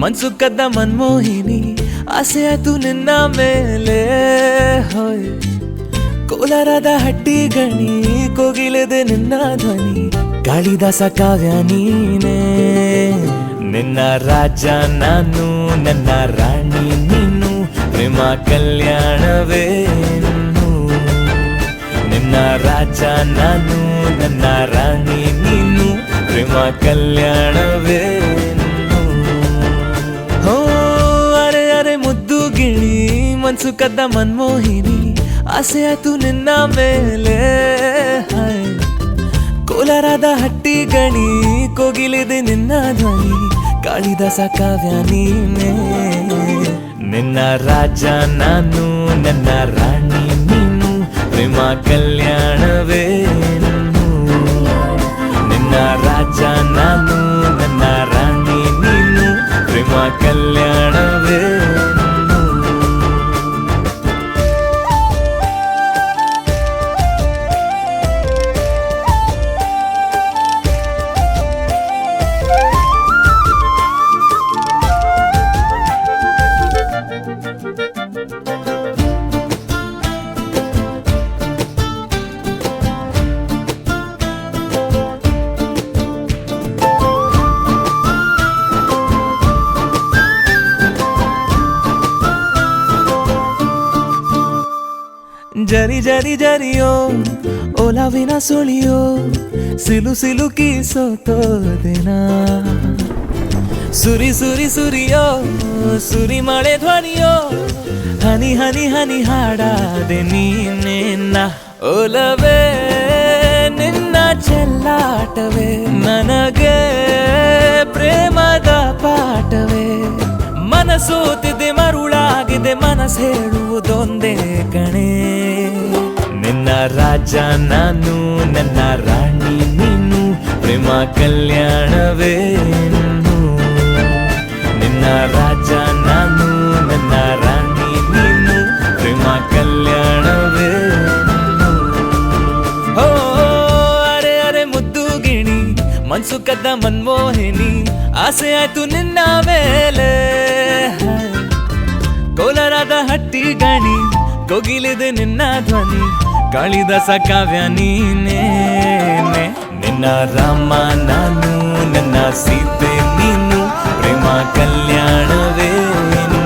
ಮನ್ಸು ಕದ್ದ ಮನ್ಮೋಹಿನಿ ಆಸೆ ಆಯ್ತು ನಿನ್ನ ಮೇಲೆ ಹೋಯ್ ಕೋಲಾರದ ಹಟ್ಟಿ ಗಣಿ ಕೋಗಿಲೆದೆ ನಿನ್ನ ಧ್ವನಿ ಕಾಳಿದಾಸ ಕಾವ್ಯ ನೀನೇ ನಿನ್ನ ರಾಜ ನಾನು ನನ್ನ ರಾಣಿ ನೀನು ಪ್ರೇಮ ಕಲ್ಯಾಣವೇನು ನಿನ್ನ ರಾಜ ನಾನು ನನ್ನ ರಾಣಿ ನೀನು ಪ್ರೇಮ ಕಲ್ಯಾಣವೇನು ಹೋ ಅರೆ ಅರೆ ಮುದ್ದು ಗಿಳಿ ಮನ್ಸು ಕದ್ದ ಮನ್ಮೋಹಿನಿ ಆಸೆ ಆಯ್ತು ನಿನ್ನ ಮೇಲೆ ಕೋಲಾರದ ಹಟ್ಟಿ ಗಣಿ ಕೋಗಿಲಿದೆ ನಿನ್ನ ಧ್ವನಿ ಕಾಳಿದಾಸ ಕಾವ್ಯ ನೀನೇ ನಿನ್ನ ರಾಜ ನಾನು ನನ್ನ ರಾಣಿ ನೀನು ಪ್ರೇಮ ಕಲ್ಯಾಣವೇನು ನಿನ್ನ ರಾಜ ನಾನು ನನ್ನ ರಾಣಿ ನೀನು ಪ್ರೇಮ ಕಲ್ಯಾಣವೇನು ಜರಿ ಜರಿ ಜರಿಯೋ ಓಲಾವಿನ ಸುಳಿಯೋ ಸಿಲು ಸಿಲುಕಿ ಸೋತೋದೆನ ಸುರಿ ಸುರಿ ಸುರಿಯೋ ಸುರಿ ಮಳೆ ಧ್ವನಿಯೋ ಹನಿ ಹನಿ ಹನಿ ಹಾಡಾದೆ ನೀನೇನ ಓಲವೇ ನಿನ್ನ ಚೆಲ್ಲಾಟವೇ ನನಗೆ ಪ್ರೇಮದ ಪಾಠವೇ ಮನಸೋತಿದೆ ಮರುಳಾಗಿದೆ ಮನಸ್ಸು ಹೇಳುವುದೊಂದೇ ಕಣೆ ನಿನ್ನ ರಾಜ ನಾನು ನನ್ನ ರಾಣಿ ನೀನು ಪ್ರೇಮ ಕಲ್ಯಾಣವೇನು ನಿನ್ನ ರಾಜ ನಾನು ನನ್ನ ರಾಣಿ ನೀನು ಪ್ರೇಮ ಕಲ್ಯಾಣವೇನು ಹೋ ಅರೆ ಅರೆ ಮುದ್ದು ಗಿಣಿ ಮನ್ಸು ಕದ್ದ ಮನ್ಮೋಹಿನಿ ಆಸೆ ಆಯ್ತು ನಿನ್ನ ಮೇಲೆ ಕೋಲಾರದ ಹಟ್ಟಿ ಗಣಿ ಕೋಗಿಲಿದೆ ನಿನ್ನ ಧ್ವನಿ ಕಾಳಿದಾಸ ಕಾವ್ಯ ನೀನೇ ನಿನ್ನ ರಾಮ ನಾನು ನನ್ನ ಸೀತೆ ನೀನು ಪ್ರೇಮ ಕಲ್ಯಾಣವೇನು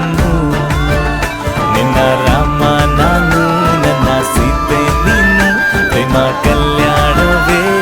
ನಿನ್ನ ರಾಮ ನಾನು ನನ್ನ ಸೀತೆ ನೀನು ಪ್ರೇಮ ಕಲ್ಯಾಣವೇನು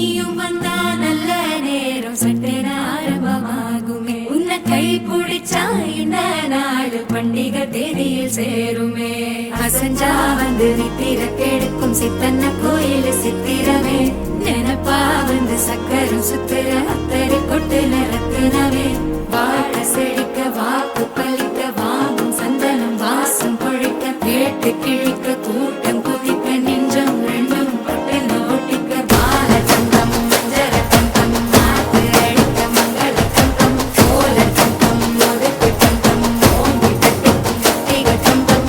நீயும் வந்தா நல்ல நேரம் சட்டென ஆரம்பமாகுமே உன்னை கை பிடிச்சா இந்த நாடு பண்டிகை தேதியில் சேருமே அசஞ்சா வந்து நித்திர கெடுக்கும் சித்தன்ன கோயில் சித்திரமே நினப்பா வந்து சக்கரம் சுத்துற அத்தரை கொட்டுல ரத்தினமே வாழ செழிக்க வாக்கு பலிக்க வாங்கும் சந்தனம் வாசம் பொழிக்க கேட்டு கிழிக்க கூட்டம் குதிக்க நெஞ்சம் ரெண்டும் பட்டன ஒட்டிக்க பால சந்தம் மஞ்சர தந்தம் மாத்து அடிக்க மங்கள தந்தம் கோல தந்தம் ஒதுக்கு தந்தம் ஓங்கி தட்டிக்கும் முத்திக தந்தம்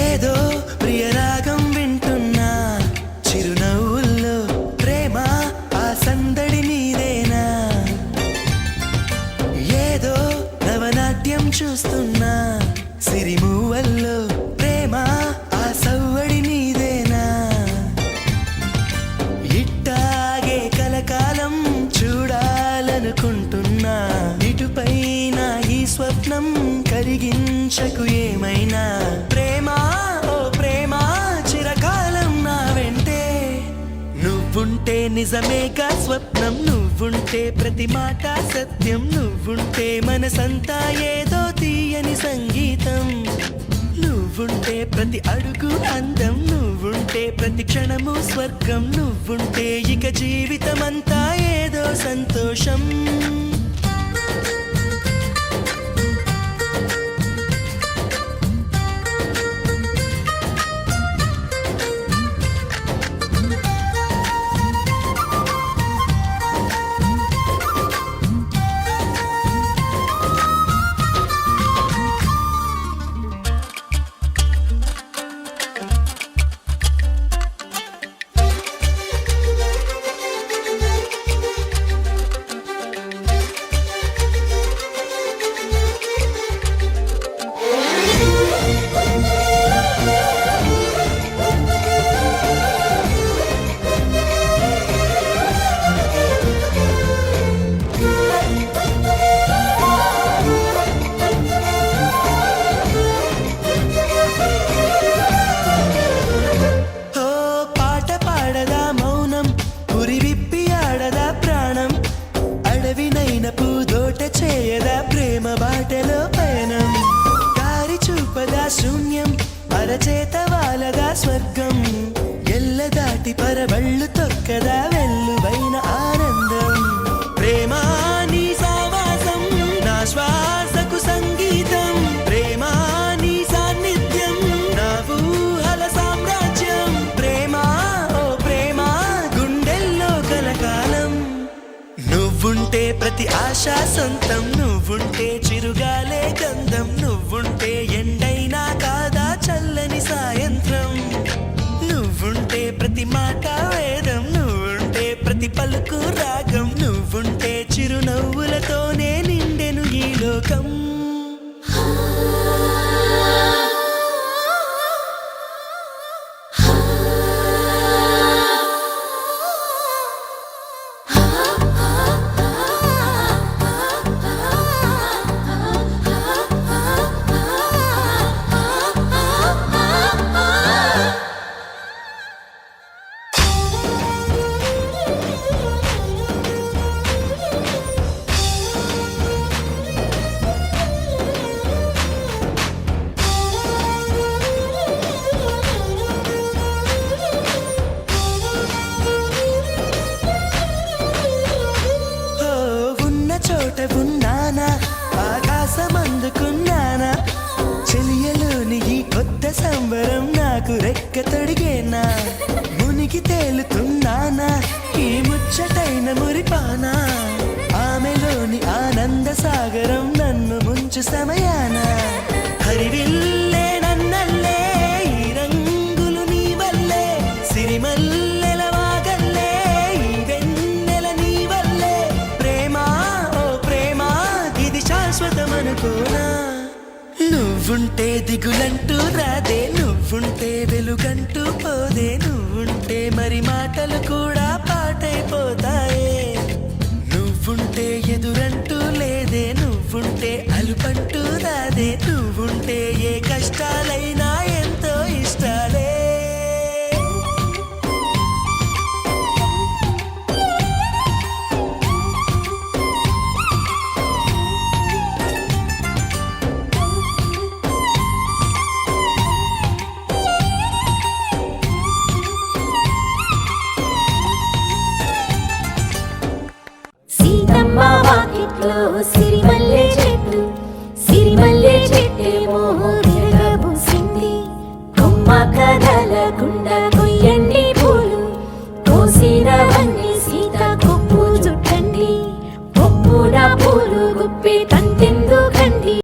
ఏదో ప్రియరాగం వింటున్నా చిరునవ్వుల్లో ప్రేమ ఆ సందడి నీదేనా ఏదో నవనాట్యం చూస్తున్నా సిరిమూవల్లో ప్రేమ ఆ సవ్వడి నీదేనా ఇట్టాగే కలకాలం చూడాలనుకుంటున్నా ఇటుపైన ఈ స్వప్నం కరిగించకు ఏమైనా ప్రేమ ఓ ప్రేమ చిరకాలం నా వెంటే నువ్వుంటే నిజమేగా స్వప్నం నువ్వుంటే ప్రతి మాట సత్యం నువ్వుంటే మనసంతా ఏదో తీయని సంగీతం నువ్వుంటే ప్రతి అడుగు అందం నువ్వుంటే ప్రతి క్షణము స్వర్గం నువ్వుంటే ఇక జీవితమంతా ఏదో సంతోషం చేయదా ప్రేమ బాటలో పయనం దారి చూపదా శూన్యం అరచేత వాలదా స్వర్గం ఎల్ల దాటి పరవళ్ళు తొక్కదా వెల్లువైన ఆనందం ప్రేమ నీ సావాసం నా శ్వాసకు సంగీతం ప్రేమ నీ సాన్నిధ్యం నా ఊహల సామ్రాజ్యం ప్రేమ ఓ ప్రేమ గుండెల్లో కలకాలం నువ్వుంటే ప్రతి ఆశ సొంతం నువ్వుంటే చిరుగాలే గంధం నువ్వుంటే ఎండైనా కాదా చల్లని సాయంత్రం నువ్వుంటే ప్రతి మాట వేదం నువ్వుంటే ప్రతి పలుకు రాగం నువ్వుంటే చిరునవ్వులతోనే నిండెను ఈ లోకం రెక్క తొడిగేనా మునిగి తేలుతున్నానా ఈ ముచ్చటైన మురిపానా ఆమెలోని ఆనంద సాగరం నన్ను ముంచు సమయాన హరివిల్లే నన్నల్లే ఈ రంగులు నీ వల్లే సిరిమల్లెల వాగల్లే ఈ వెన్నెల నీ వల్లే ప్రేమ ఓ ప్రేమ ఇది శాశ్వతమనుకోనా నువ్వుంటే దిగులంటూ రాదే నువ్వుంటే వెలుగంటూ పోదే నువ్వుంటే మరి మాటలు కూడా పాటైపోతాయే నువ్వుంటే ఎదురంటూ లేదే నువ్వుంటే అలుపంటూ రాదే నువ్వుంటే ఏ కష్టాలైనా ఎంతో ఇష్టాలే సీతమ్మ వాకిట్లో సిరిమల్లె చెట్టేమో విరగబూసింది కొమ్మ కదలకుండా కొయ్యండి పూలు కోసినవన్నీ సీత కొప్పు చుట్టండి కొప్పున పూలు గుప్పే